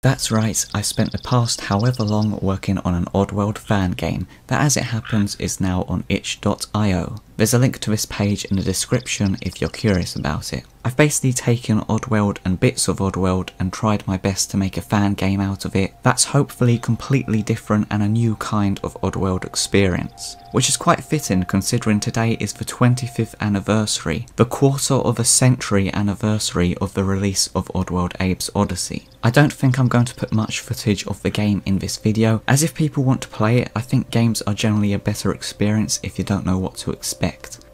That's right, I spent the past however long working on an Oddworld fan game that as it happens is now on itch.io. There's a link to this page in the description if you're curious about it. I've basically taken Oddworld and bits of Oddworld and tried my best to make a fan game out of it that's hopefully completely different and a new kind of Oddworld experience. Which is quite fitting considering today is the 25th anniversary, the quarter of a century anniversary of the release of Oddworld Abe's Oddysee. I don't think I'm going to put much footage of the game in this video, as if people want to play it, I think games are generally a better experience if you don't know what to expect.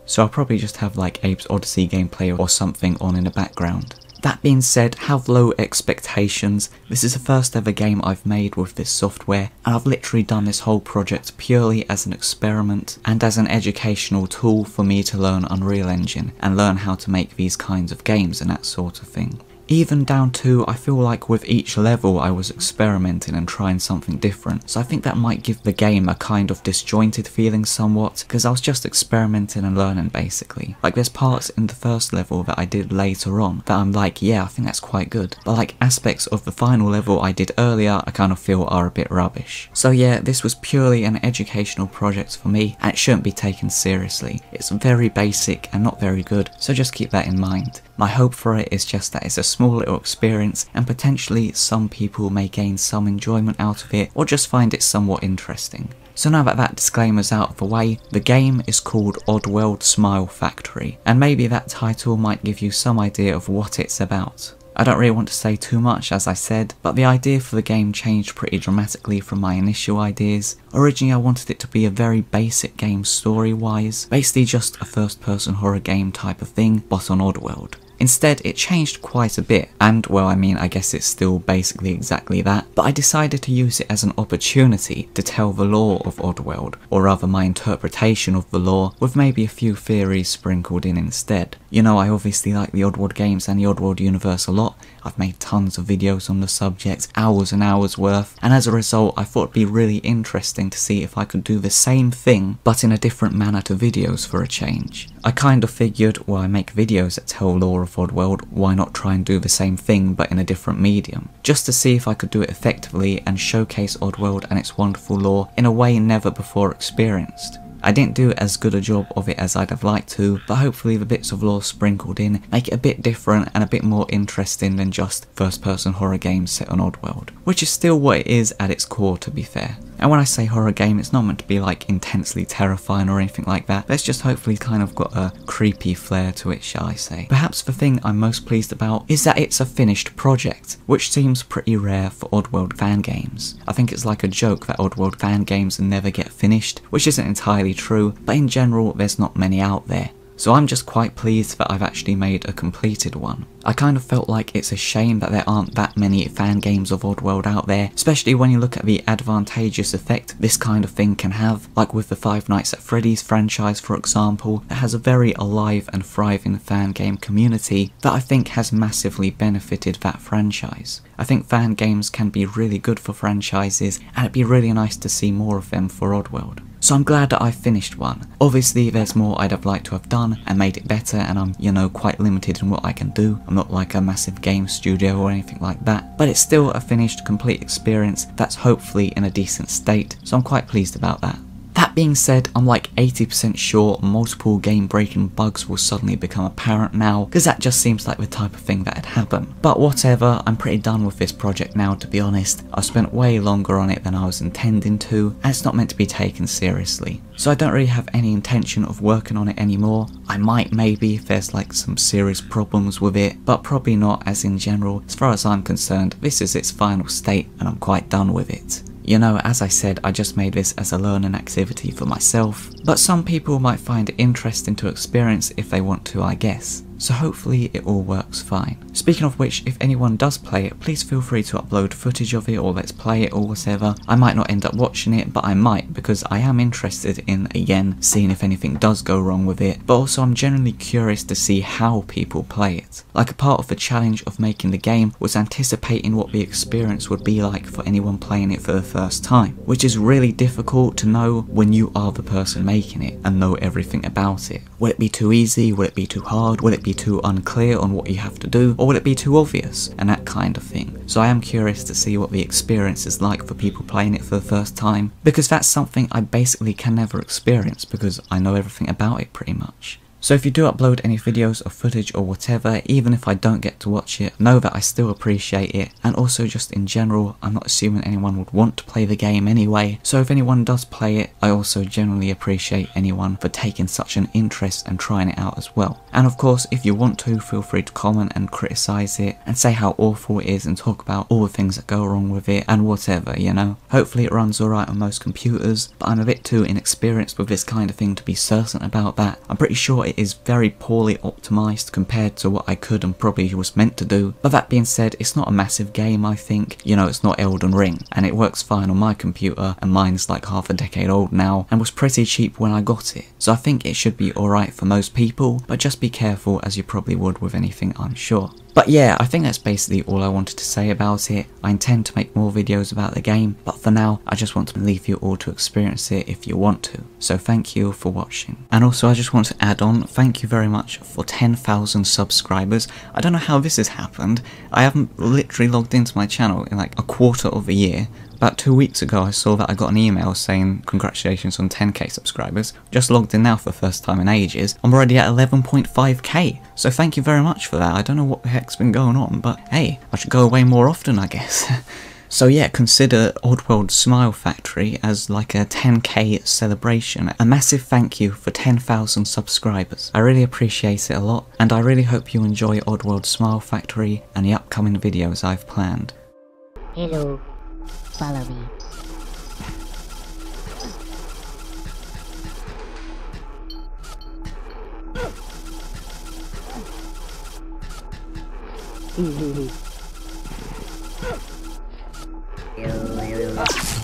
So I'll probably just have like Abe's Oddysee gameplay or something on in the background. That being said, have low expectations. This is the first ever game I've made with this software, and I've literally done this whole project purely as an experiment and as an educational tool for me to learn Unreal Engine and learn how to make these kinds of games and that sort of thing. Even down to, I feel like with each level I was experimenting and trying something different, so I think that might give the game a kind of disjointed feeling somewhat, because I was just experimenting and learning basically. Like there's parts in the first level that I did later on that I'm like, yeah, I think that's quite good, but like aspects of the final level I did earlier I kind of feel are a bit rubbish. So yeah, this was purely an educational project for me and it shouldn't be taken seriously. It's very basic and not very good, so just keep that in mind. My hope for it is just that it's a small little experience and potentially some people may gain some enjoyment out of it or just find it somewhat interesting. So now that that disclaimer's out of the way, the game is called Oddworld Smile Factory, and maybe that title might give you some idea of what it's about. I don't really want to say too much as I said, but the idea for the game changed pretty dramatically from my initial ideas. Originally I wanted it to be a very basic game story-wise, basically just a first-person horror game type of thing, but on Oddworld. Instead, it changed quite a bit, and well, I mean, I guess it's still basically exactly that, but I decided to use it as an opportunity to tell the lore of Oddworld, or rather my interpretation of the lore, with maybe a few theories sprinkled in instead. You know, I obviously like the Oddworld games and the Oddworld universe a lot. I've made tons of videos on the subject, hours and hours worth, and as a result I thought it'd be really interesting to see if I could do the same thing, but in a different manner to videos for a change. I kind of figured, well, I make videos that tell lore of Oddworld, why not try and do the same thing but in a different medium? Just to see if I could do it effectively and showcase Oddworld and its wonderful lore in a way never before experienced. I didn't do as good a job of it as I'd have liked to, but hopefully the bits of lore sprinkled in make it a bit different and a bit more interesting than just first-person horror games set on Oddworld, which is still what it is at its core, to be fair. And when I say horror game, it's not meant to be like intensely terrifying or anything like that, but it's just hopefully kind of got a creepy flair to it, shall I say. Perhaps the thing I'm most pleased about is that it's a finished project, which seems pretty rare for Oddworld fan games. I think it's like a joke that Oddworld fan games never get finished, which isn't entirely true, but in general there's not many out there. So I'm just quite pleased that I've actually made a completed one. I kind of felt like it's a shame that there aren't that many fan games of Oddworld out there, especially when you look at the advantageous effect this kind of thing can have, like with the Five Nights at Freddy's franchise for example, that has a very alive and thriving fan game community that I think has massively benefited that franchise. I think fan games can be really good for franchises, and it'd be really nice to see more of them for Oddworld. So I'm glad that I finished one. Obviously there's more I'd have liked to have done and made it better, and I'm, you know, quite limited in what I can do. I'm not like a massive game studio or anything like that, but it's still a finished, complete experience that's hopefully in a decent state, so I'm quite pleased about that. That being said, I'm like 80% sure multiple game-breaking bugs will suddenly become apparent now, because that just seems like the type of thing that'd happen. But whatever, I'm pretty done with this project now, to be honest. I've spent way longer on it than I was intending to, and it's not meant to be taken seriously. So I don't really have any intention of working on it anymore. I might maybe if there's like some serious problems with it, but probably not, as in general, as far as I'm concerned, this is its final state and I'm quite done with it. You know, as I said, I just made this as a learning activity for myself, but some people might find it interesting to experience if they want to, I guess. So hopefully it all works fine. Speaking of which, if anyone does play it, please feel free to upload footage of it or let's play it or whatever. I might not end up watching it, but I might, because I am interested in, again, seeing if anything does go wrong with it, but also I'm genuinely curious to see how people play it. Like a part of the challenge of making the game was anticipating what the experience would be like for anyone playing it for the first time, which is really difficult to know when you are the person making it and know everything about it. Will it be too easy? Will it be too hard? Will it be be too unclear on what you have to do, or will it be too obvious, and that kind of thing. So I am curious to see what the experience is like for people playing it for the first time, because that's something I basically can never experience because I know everything about it pretty much. So if you do upload any videos or footage or whatever, even if I don't get to watch it, know that I still appreciate it, and also just in general, I'm not assuming anyone would want to play the game anyway, so if anyone does play it, I also generally appreciate anyone for taking such an interest and trying it out as well. And of course, if you want to, feel free to comment and criticise it, and say how awful it is and talk about all the things that go wrong with it, and whatever, you know. Hopefully it runs alright on most computers, but I'm a bit too inexperienced with this kind of thing to be certain about that. I'm pretty sure it is very poorly optimised compared to what I could and probably was meant to do, but that being said, it's not a massive game I think, you know, it's not Elden Ring, and it works fine on my computer, and mine's like half a decade old now, and was pretty cheap when I got it, so I think it should be alright for most people, but just be careful as you probably would with anything I'm sure. But yeah, I think that's basically all I wanted to say about it. I intend to make more videos about the game, but for now, I just want to leave you all to experience it if you want to. So thank you for watching. And also I just want to add on, thank you very much for 10,000 subscribers. I don't know how this has happened. I haven't literally logged into my channel in like a quarter of a year. About 2 weeks ago I saw that I got an email saying congratulations on 10k subscribers. Just logged in now for the first time in ages. I'm already at 11.5k, so thank you very much for that. I don't know what the heck's been going on, but hey, I should go away more often I guess. So yeah, consider Oddworld Smile Factory as like a 10k celebration. A massive thank you for 10,000 subscribers. I really appreciate it a lot, and I really hope you enjoy Oddworld Smile Factory and the upcoming videos I've planned. Hello. Follow me. Yo.